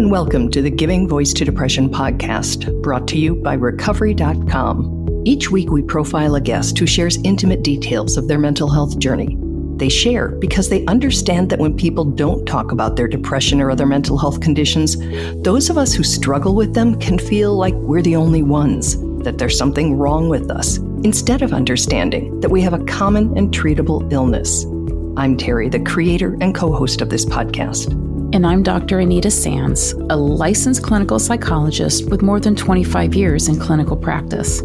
and welcome to the Giving Voice to Depression podcast, brought to you by Recovery.com. Each week we profile a guest who shares intimate details of their mental health journey. They share because they understand that when people don't talk about their depression or other mental health conditions, those of us who struggle with them can feel like we're the only ones, that there's something wrong with us, instead of understanding that we have a common and treatable illness. I'm Terry, the creator and co-host of this podcast. And I'm Dr. Anita Sands, a licensed clinical psychologist with more than 25 years in clinical practice.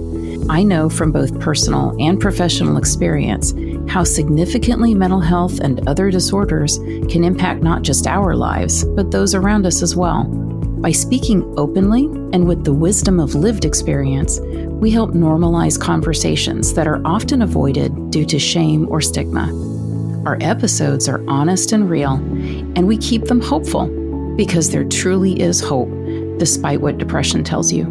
I know from both personal and professional experience how significantly mental health and other disorders can impact not just our lives, but those around us as well. By speaking openly and with the wisdom of lived experience, we help normalize conversations that are often avoided due to shame or stigma. Our episodes are honest and real, and we keep them hopeful because there truly is hope, despite what depression tells you.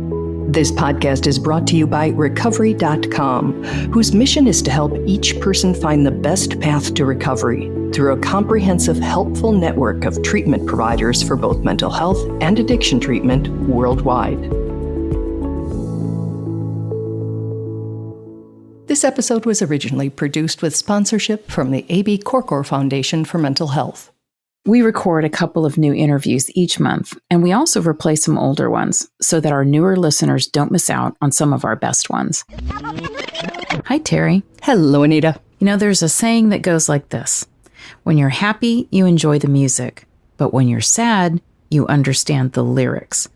This podcast is brought to you by Recovery.com, whose mission is to help each person find the best path to recovery through a comprehensive, helpful network of treatment providers for both mental health and addiction treatment worldwide. This episode was originally produced with sponsorship from the A.B. Korkor Foundation for Mental Health. We record a couple of new interviews each month, and we also replace some older ones so that our newer listeners don't miss out on some of our best ones. Hi, Terry. Hello, Anita. You know, there's a saying that goes like this. When you're happy, you enjoy the music, but when you're sad, you understand the lyrics.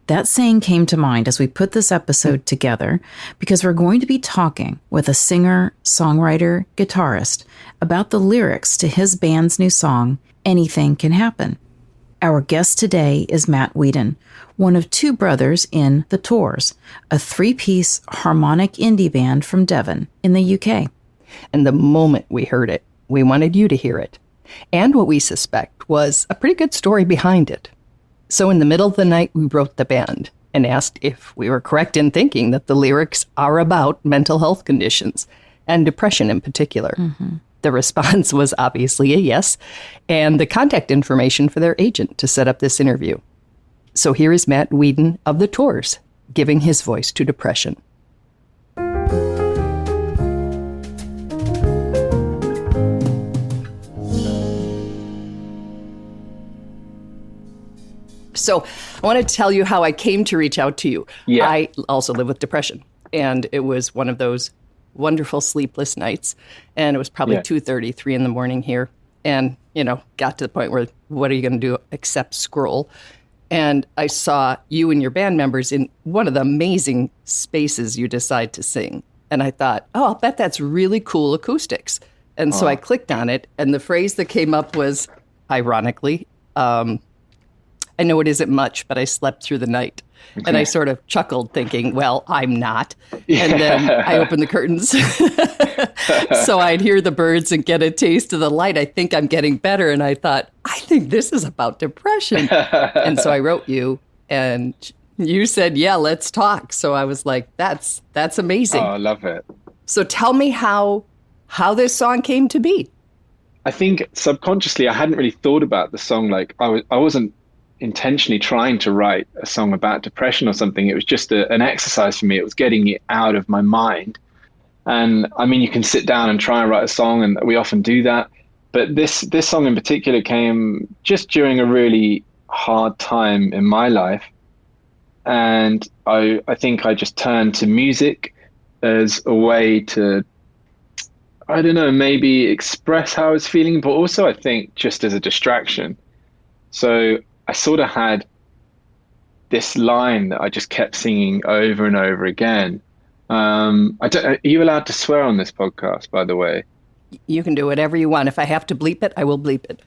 That saying came to mind as we put this episode together because we're going to be talking with a singer, songwriter, guitarist about the lyrics to his band's new song, Anything Can Happen. Our guest today is Matt Weedon, one of two brothers in The Tours, a three-piece harmonic indie band from Devon in the UK. And the moment we heard it, we wanted you to hear it. And what we suspect was a pretty good story behind it. So in the middle of the night, we wrote the band and asked if we were correct in thinking that the lyrics are about mental health conditions, and depression in particular. Mm-hmm. The response was obviously a yes, and the contact information for their agent to set up this interview. So here is Matt Weedon of The Tours, giving his voice to depression. So I want to tell you how I came to reach out to you. Yeah. I also live with depression, and it was one of those wonderful sleepless nights, and it was probably 2:30, 3 in the morning here, and got to the point where what are you going to do except scroll? And I saw you and your band members in one of the amazing spaces you decide to sing, and I thought, I'll bet that's really cool acoustics. And so I clicked on it, and the phrase that came up was, ironically, I know it isn't much, but I slept through the night. Okay. And I sort of chuckled thinking, well, I'm not. Yeah. And then I opened the curtains so I'd hear the birds and get a taste of the light. I think I'm getting better. And I thought, I think this is about depression. And so I wrote you, and you said, yeah, let's talk. So I was like, that's amazing. Oh, I love it. So tell me how this song came to be. I think subconsciously I hadn't really thought about the song. Like I wasn't intentionally trying to write a song about depression or something. It was just an exercise for me. It was getting it out of my mind. And I mean, you can sit down and try and write a song, and we often do that. But this song in particular came just during a really hard time in my life. And I think I just turned to music as a way to, I don't know, maybe express how I was feeling, but also I think just as a distraction. So I sort of had this line that I just kept singing over and over again. Are you allowed to swear on this podcast, by the way? You can do whatever you want. If I have to bleep it, I will bleep it.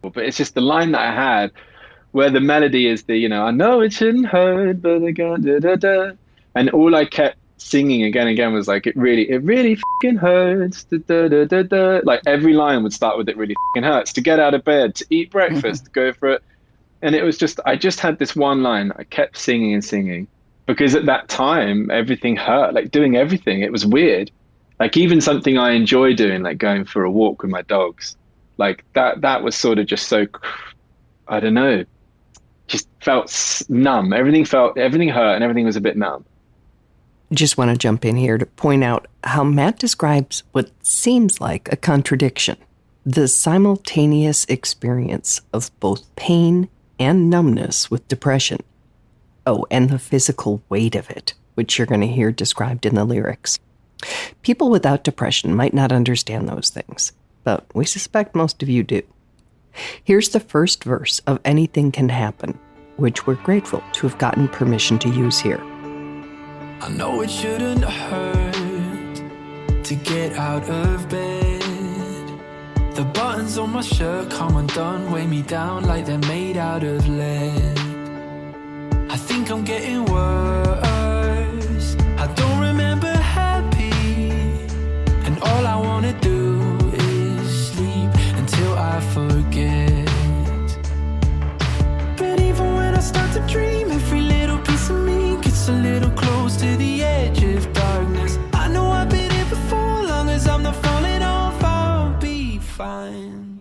But it's just the line that I had where the melody is I know it shouldn't hurt, but again, da, da, da. And all I kept singing again and again was like, it really fucking hurts. Da, da, da, da, da. Like every line would start with it really fucking hurts, to get out of bed, to eat breakfast, to go for it. And it was just, I just had this one line. I kept singing and singing because at that time, everything hurt, like doing everything. It was weird. Like even something I enjoy doing, like going for a walk with my dogs, like that was sort of just so, I don't know. just felt numb. Everything hurt and everything was a bit numb. Just want to jump in here to point out how Matt describes what seems like a contradiction. The simultaneous experience of both pain and numbness with depression. Oh, and the physical weight of it, which you're going to hear described in the lyrics. People without depression might not understand those things, but we suspect most of you do. Here's the first verse of Anything Can Happen, which we're grateful to have gotten permission to use here. I know it shouldn't hurt to get out of bed. The buttons on my shirt come undone, weigh me down like they're made out of lead. I think I'm getting worse. I don't remember happy, and all I wanna do is sleep until I forget. But even when I start to dream, every little piece of me gets a little close to the edge of darkness. I know I've been here before, long as I'm not falling off, I'll be fine.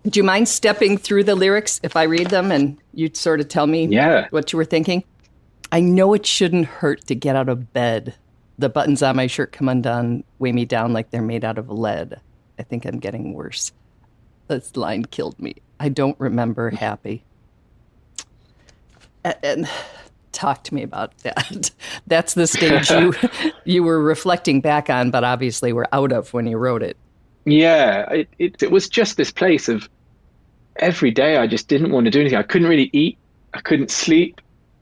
Do you mind stepping through the lyrics if I read them and you'd sort of tell me what you were thinking? I know it shouldn't hurt to get out of bed. The buttons on my shirt come undone, weigh me down like they're made out of lead. I think I'm getting worse. This line killed me. I don't remember happy. And talk to me about that. That's the stage you were reflecting back on, but obviously were out of when you wrote it. Yeah, it was just this place of every day I just didn't want to do anything. I couldn't really eat. I couldn't sleep.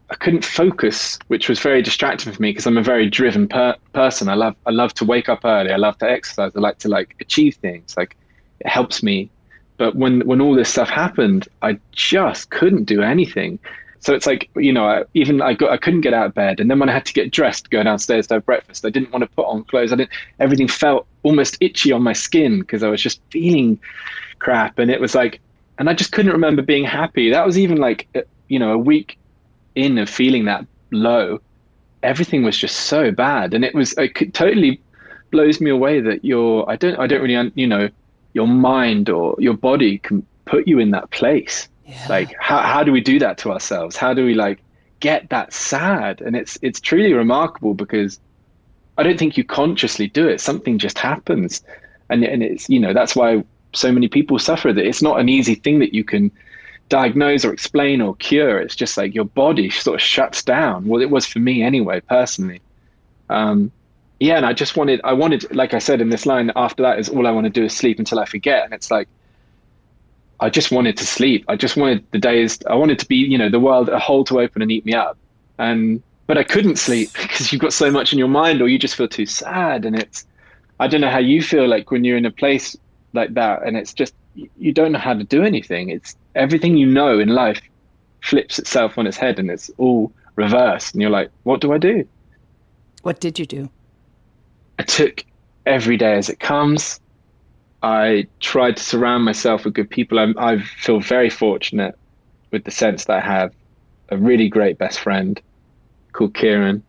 I couldn't focus, which was very distracting for me because I'm a very driven person. I love to wake up early. I love to exercise. I like to achieve things. Like, it helps me. But when all this stuff happened, I just couldn't do anything. So it's like, I couldn't get out of bed. And then when I had to get dressed to go downstairs to have breakfast, I didn't want to put on clothes. Everything felt almost itchy on my skin because I was just feeling crap. And it was like, and I just couldn't remember being happy. That was even a week in of feeling that low. Everything was just so bad. And it totally blows me away that I don't really, your mind or your body can put you in that place. Yeah. Like, how do we do that to ourselves? How do we get that sad? And it's truly remarkable because I don't think you consciously do it. Something just happens. And it's, that's why so many people suffer that. It's not an easy thing that you can diagnose or explain or cure. It's just like your body sort of shuts down. Well, it was for me anyway, personally. And I wanted, like I said in this line, after that is all I want to do is sleep until I forget. And it's like, I just wanted to sleep. I just wanted I wanted to be, the world, a hole to open and eat me up. But I couldn't sleep because you've got so much in your mind, or you just feel too sad. And I don't know how you feel like when you're in a place like that, and it's just, you don't know how to do anything. It's everything in life flips itself on its head and it's all reversed. And you're like, what do I do? What did you do? I took every day as it comes. I tried to surround myself with good people. I feel very fortunate with the sense that I have a really great best friend called Kieran,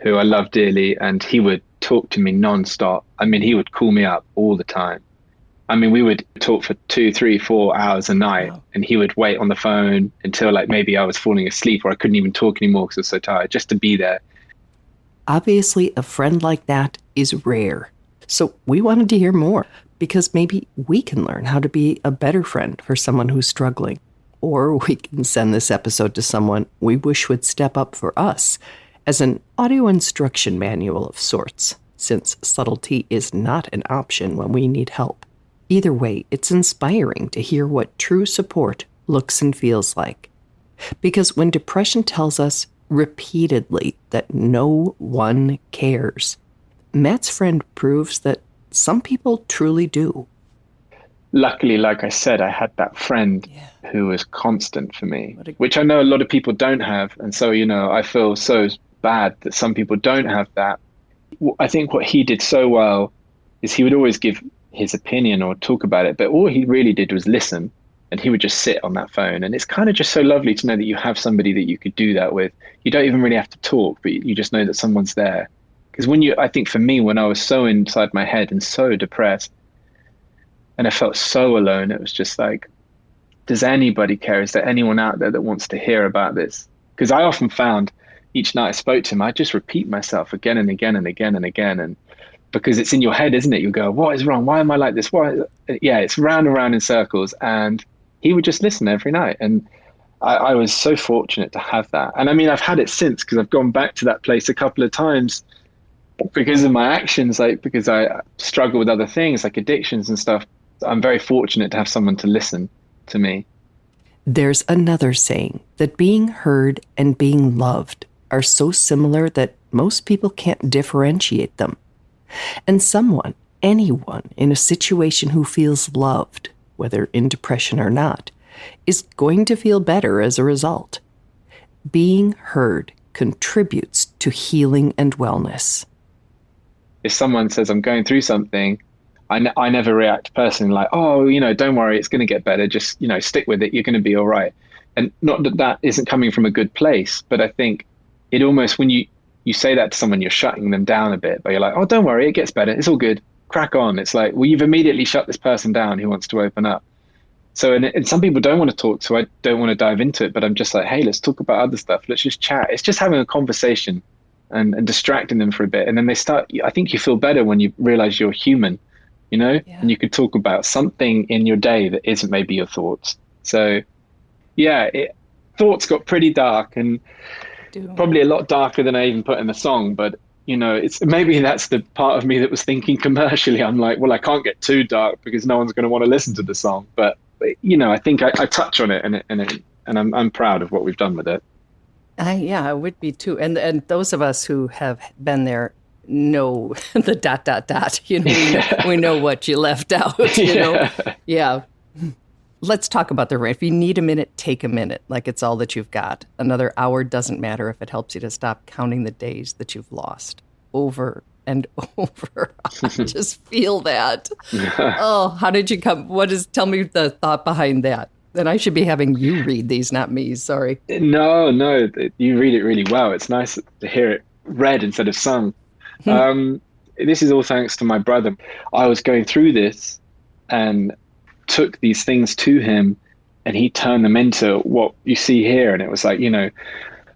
who I love dearly, and he would talk to me nonstop. I mean, he would call me up all the time. I mean, we would talk for 2, 3, 4 hours a night, and he would wait on the phone until maybe I was falling asleep or I couldn't even talk anymore because I was so tired, just to be there. Obviously, a friend like that is rare. So we wanted to hear more because maybe we can learn how to be a better friend for someone who's struggling. Or we can send this episode to someone we wish would step up for us as an audio instruction manual of sorts, since subtlety is not an option when we need help. Either way, it's inspiring to hear what true support looks and feels like. Because when depression tells us repeatedly that no one cares, Matt's friend proves that some people truly do. Luckily, like I said, I had that friend who was constant for me, which I know a lot of people don't have. And so, I feel so bad that some people don't have that. I think what he did so well is he would always give his opinion or talk about it, but all he really did was listen, and he would just sit on that phone. And it's kind of just so lovely to know that you have somebody that you could do that with. You don't even really have to talk, but you just know that someone's there. Because I think for me, when I was so inside my head and so depressed and I felt so alone, it was just like, does anybody care? Is there anyone out there that wants to hear about this? Because I often found each night I spoke to him, I just repeat myself again and again and again and again. And because it's in your head, isn't it? You go, what is wrong? Why am I like this? Why? Yeah, it's round and round in circles. And he would just listen every night. And I was so fortunate to have that. And I mean, I've had it since, because I've gone back to that place a couple of times because of my actions, like because I struggle with other things like addictions and stuff. I'm very fortunate to have someone to listen to me. There's another saying that being heard and being loved are so similar that most people can't differentiate them. And someone, anyone in a situation who feels loved, whether in depression or not, is going to feel better as a result. Being heard contributes to healing and wellness. If someone says, I'm going through something, I never react personally like, oh, don't worry, it's going to get better. Just, stick with it. You're going to be all right. And not that that isn't coming from a good place, but I think it almost, when you say that to someone, you're shutting them down a bit, but you're like, oh, don't worry, it gets better. It's all good. Crack on. It's like, well, you've immediately shut this person down who wants to open up. So, and some people don't want to talk, so I don't want to dive into it, but I'm just like, hey, let's talk about other stuff. Let's just chat. It's just having a conversation and distracting them for a bit. And then I think you feel better when you realize you're human, and you could talk about something in your day that isn't maybe your thoughts. So yeah, thoughts got pretty dark and probably a lot darker than I even put in the song, but it's maybe that's the part of me that was thinking commercially. I'm like, well, I can't get too dark because no one's going to want to listen to the song. But I think I touch on it, and I'm proud of what we've done with it. I would be too. And those of us who have been there know the ... we know what you left out. Yeah. Let's talk about the rant. If you need a minute, take a minute. Like it's all that you've got. Another hour doesn't matter if it helps you to stop counting the days that you've lost over and over. I just feel that. Oh, how did you come? Tell me the thought behind that. And I should be having you read these, not me. Sorry. No, you read it really well. It's nice to hear it read instead of sung. This is all thanks to my brother. I was going through this and took these things to him, and he turned them into what you see here. And it was like,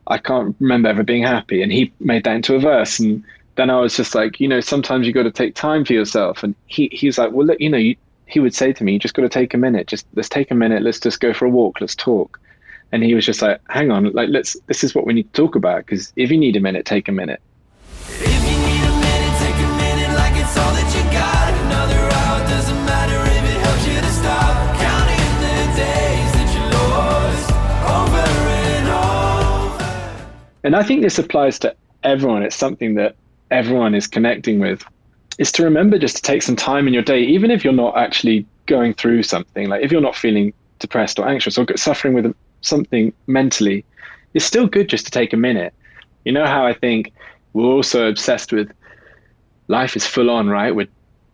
I can't remember ever being happy. And he made that into a verse. And then I was just like, sometimes you got to take time for yourself. And he was like, well, look, he would say to me, you just got to take a minute. Let's take a minute. Let's just go for a walk. Let's talk. And he was just like, hang on, like, this is what we need to talk about. Because if you need a minute, take a minute. If you need a minute, take a minute, like it's all that you got. Another hour doesn't matter if it helps you to stop counting the days that you lost over and over. And I think this applies to everyone. It's something that everyone is connecting with, is to remember just to take some time in your day, even if you're not actually going through something, like if you're not feeling depressed or anxious or suffering with something mentally, it's still good just to take a minute. You know how I think we're also obsessed with life is full on, right? We're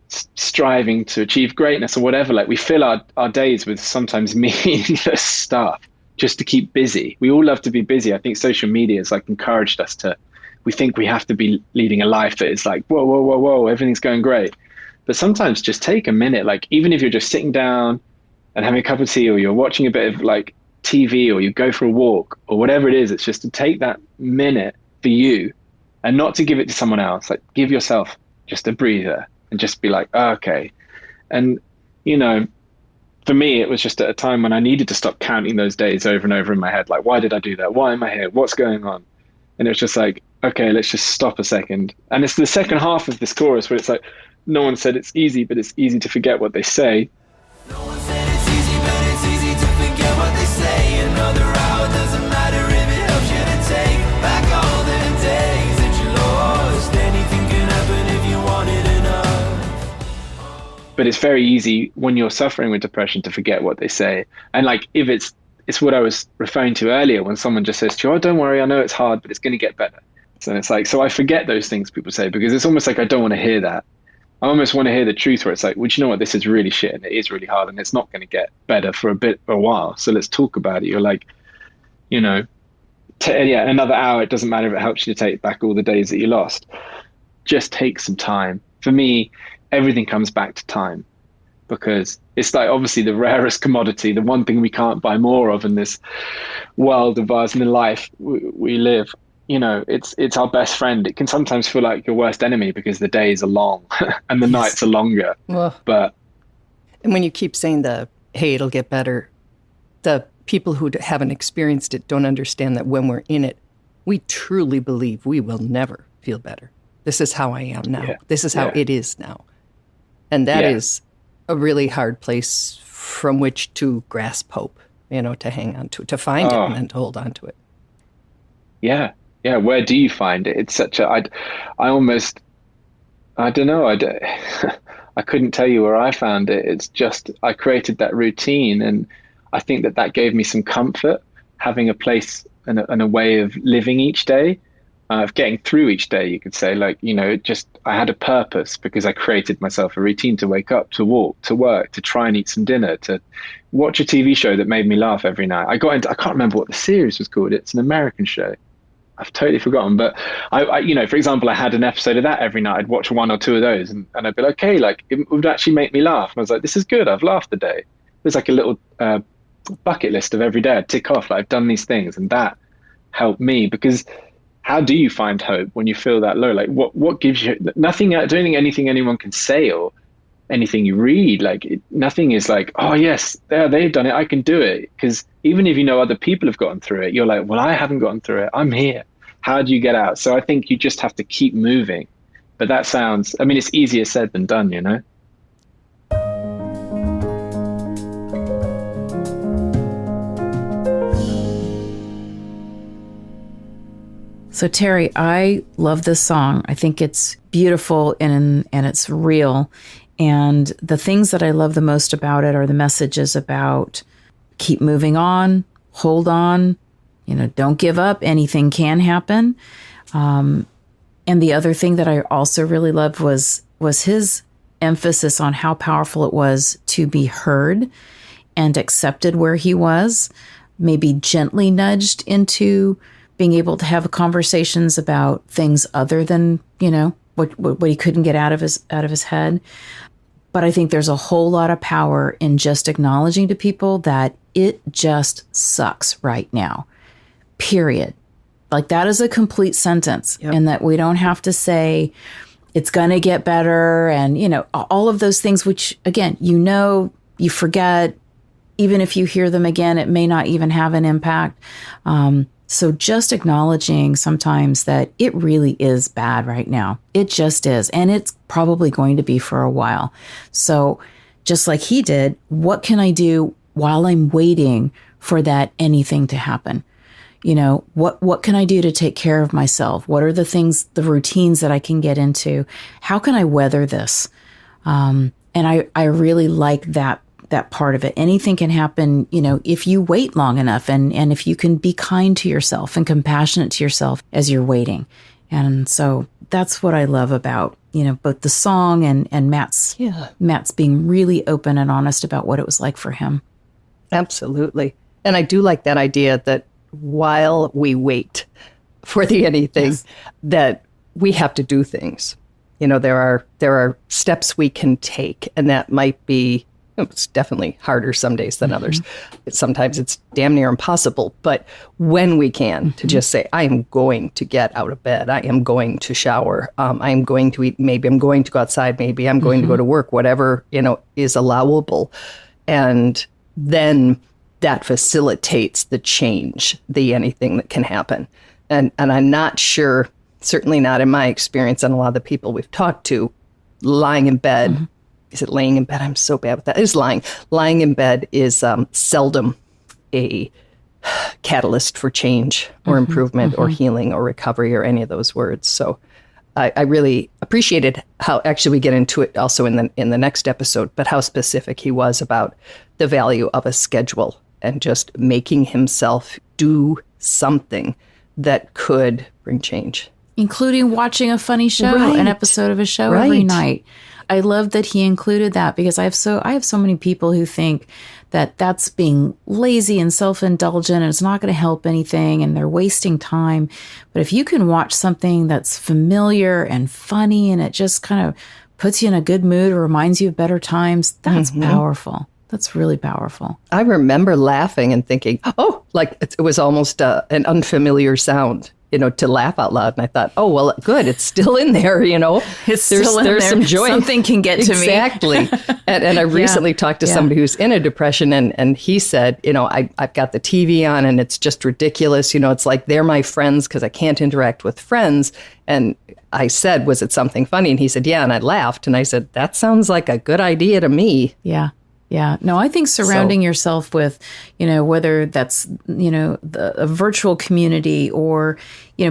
striving to achieve greatness or whatever. Like we fill our days with sometimes meaningless stuff just to keep busy. We all love to be busy. I think social media has like encouraged us to, we think we have to be leading a life that is like, whoa, everything's going great. But sometimes just take a minute, like even if you're just sitting down and having a cup of tea, or you're watching a bit of like TV, or you go for a walk or whatever it is, it's just to take that minute for you and not to give it to someone else. Like give yourself just a breather and just be like, oh, okay. And, for me, it was just at a time when I needed to stop counting those days over and over in my head. Like, why did I do that? Why am I here? What's going on? And it was just like, okay, let's just stop a second. And it's the second half of this chorus where it's like, no one said it's easy, but it's easy to forget what they say. No one said it's easy, but it's easy to forget what they say. Another hour doesn't matter if it helps you to take back all the days that you lost. Anything can happen if you want it enough. But it's very easy when you're suffering with depression to forget what they say. And like, if it's what I was referring to earlier, when someone just says to you, oh, don't worry, I know it's hard, but it's going to get better. So it's like, so I forget those things people say, because it's almost like I don't want to hear that. I almost want to hear the truth, where it's like, well, you know what, this is really shit and it is really hard and it's not going to get better for a while. So let's talk about it. You're like, another hour, it doesn't matter if it helps you to take back all the days that you lost. Just take some time. For me, everything comes back to time. because it's like obviously the rarest commodity, the one thing we can't buy more of in this world of ours and the life we live. You know, it's our best friend. It can sometimes feel like your worst enemy because the days are long and the nights are longer. But and when you keep saying hey, it'll get better, the people who haven't experienced it don't understand that when we're in it, we truly believe we will never feel better. This is how I am now. This is how it is now. And that is a really hard place from which to grasp hope, to hang on to find it and then to hold on to it. Yeah. Yeah. Where do you find it? It's such I don't know. I couldn't tell you where I found it. It's just, I created that routine, and I think that gave me some comfort, having a place and a way of living each day. Of getting through each day, you could say, I had a purpose because I created myself a routine to wake up, to walk, to work, to try and eat some dinner, to watch a TV show that made me laugh every night. I can't remember what the series was called. It's an American show. I've totally forgotten. But I for example, I had an episode of that every night. I'd watch one or two of those and I'd be like, okay, it would actually make me laugh. And I was like, this is good. I've laughed today. There's like a little bucket list of every day I'd tick off. I've done these things, and that helped me because how do you find hope when you feel that low? Like what gives you nothing? I don't think anything anyone can say or anything you read, nothing is like, oh yes, they've done it, I can do it. Because even if other people have gotten through it, you're like, well, I haven't gotten through it. I'm here. How do you get out? So I think you just have to keep moving. But that sounds, it's easier said than done, So Terry, I love this song. I think it's beautiful and it's real. And the things that I love the most about it are the messages about keep moving on, hold on, don't give up. Anything can happen. And the other thing that I also really loved was his emphasis on how powerful it was to be heard and accepted where he was, maybe gently nudged into being able to have conversations about things other than, what he couldn't get out of his head. But I think there's a whole lot of power in just acknowledging to people that it just sucks right now, period. Like that is a complete sentence. Yep. And that we don't have to say it's going to get better. And, all of those things, which again, you forget, even if you hear them again, it may not even have an impact. So just acknowledging sometimes that it really is bad right now. It just is. And it's probably going to be for a while. So just like he did, what can I do while I'm waiting for that anything to happen? What can I do to take care of myself? What are the things, the routines that I can get into? How can I weather this? And I really like that part of it. Anything can happen, if you wait long enough and if you can be kind to yourself and compassionate to yourself as you're waiting. And so that's what I love about, both the song and Matt's being really open and honest about what it was like for him. Absolutely. And I do like that idea that while we wait for the anything, that we have to do things. There are steps we can take, and that might be, it's definitely harder some days than others. Sometimes it's damn near impossible. But when we can, to just say, I am going to get out of bed. I am going to shower. I am going to eat. Maybe I'm going to go outside. Maybe I'm going to go to work. Whatever, is allowable. And then that facilitates the change, the anything that can happen. And I'm not sure, certainly not in my experience and a lot of the people we've talked to, lying in bed. Is it laying in bed? I'm so bad with that. It is lying. Lying in bed is seldom a catalyst for change or improvement or healing or recovery or any of those words. So I really appreciated how actually we get into it also in the next episode, but how specific he was about the value of a schedule and just making himself do something that could bring change. Including watching a funny show, an episode of a show every night. I love that he included that because I have so many people who think that that's being lazy and self-indulgent and it's not going to help anything and they're wasting time. But if you can watch something that's familiar and funny and it just kind of puts you in a good mood or reminds you of better times, that's powerful. That's really powerful. I remember laughing and thinking, oh, like it was almost an unfamiliar sound, to laugh out loud. And I thought, oh, well, good. It's still in there, It's still in there. There's some joy. Something can get to me. Exactly. And I recently talked to somebody who's in a depression, and he said, I've got the TV on and it's just ridiculous. It's like they're my friends because I can't interact with friends. And I said, was it something funny? And he said, yeah. And I laughed. And I said, that sounds like a good idea to me. Yeah. Yeah. No, I think surrounding yourself with, whether that's, a virtual community or,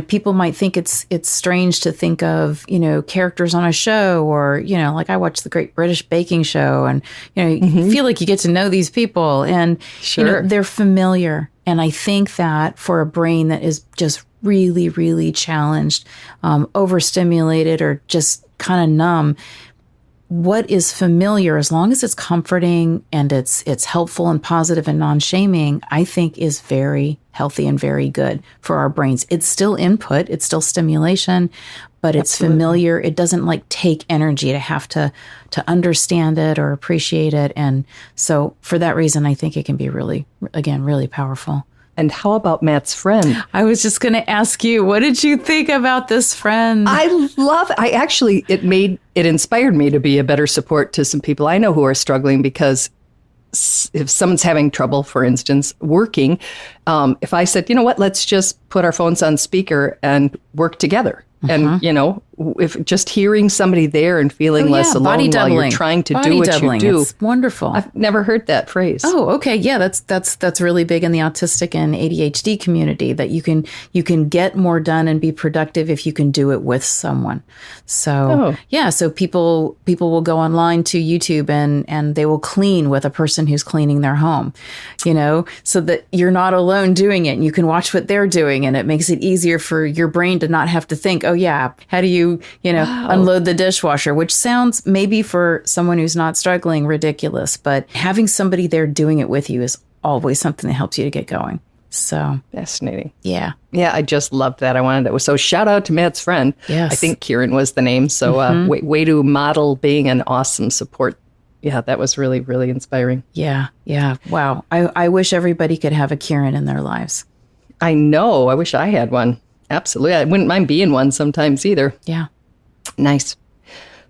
people might think it's strange to think of, characters on a show or, like I watch the Great British Baking Show and, you feel like you get to know these people and, they're familiar. And I think that for a brain that is just really, really challenged, overstimulated or just kind of numb, what is familiar, as long as it's comforting and it's helpful and positive and non-shaming, I think is very healthy and very good for our brains. It's still input, it's still stimulation, but it's familiar. It doesn't like take energy to have to understand it or appreciate it. And so for that reason, I think it can be really, again, really powerful. And how about Matt's friend? I was just going to ask you, what did you think about this friend? It inspired me to be a better support to some people I know who are struggling, because if someone's having trouble, for instance, working, if I said, let's just put our phones on speaker and work together. And, if just hearing somebody there and feeling less alone while you're trying to do what you do. It's wonderful. I've never heard that phrase. Oh, okay. Yeah, that's really big in the autistic and ADHD community, that you can get more done and be productive if you can do it with someone. So, so people will go online to YouTube and they will clean with a person who's cleaning their home, so that you're not alone doing it and you can watch what they're doing, and it makes it easier for your brain to not have to think, oh yeah, how do you unload the dishwasher, which sounds maybe for someone who's not struggling ridiculous, but having somebody there doing it with you is always something that helps you to get going. So fascinating. Yeah. Yeah. I just loved that. I wanted that. So shout out to Matt's friend. Yes. I think Kieran was the name. So way to model being an awesome support. Yeah. That was really, really inspiring. Yeah. Yeah. Wow. I wish everybody could have a Kieran in their lives. I know. I wish I had one. Absolutely. I wouldn't mind being one sometimes either. Yeah. Nice.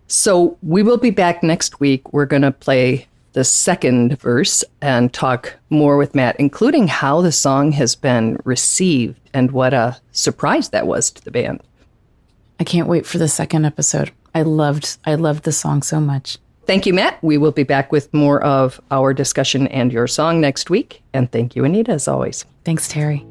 So we will be back next week. We're going to play the second verse and talk more with Matt, including how the song has been received and what a surprise that was to the band. I can't wait for the second episode. I loved the song so much. Thank you, Matt. We will be back with more of our discussion and your song next week. And thank you, Anita, as always. Thanks, Terry.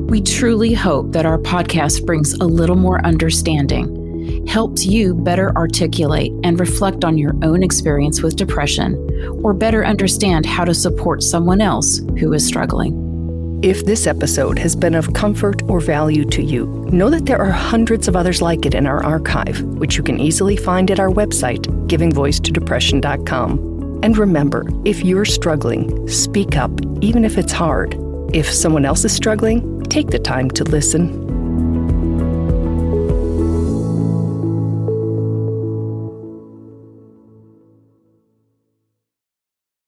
We truly hope that our podcast brings a little more understanding, helps you better articulate and reflect on your own experience with depression, or better understand how to support someone else who is struggling. If this episode has been of comfort or value to you, know that there are hundreds of others like it in our archive, which you can easily find at our website, givingvoicetodepression.com. And remember, if you're struggling, speak up, even if it's hard. If someone else is struggling, take the time to listen.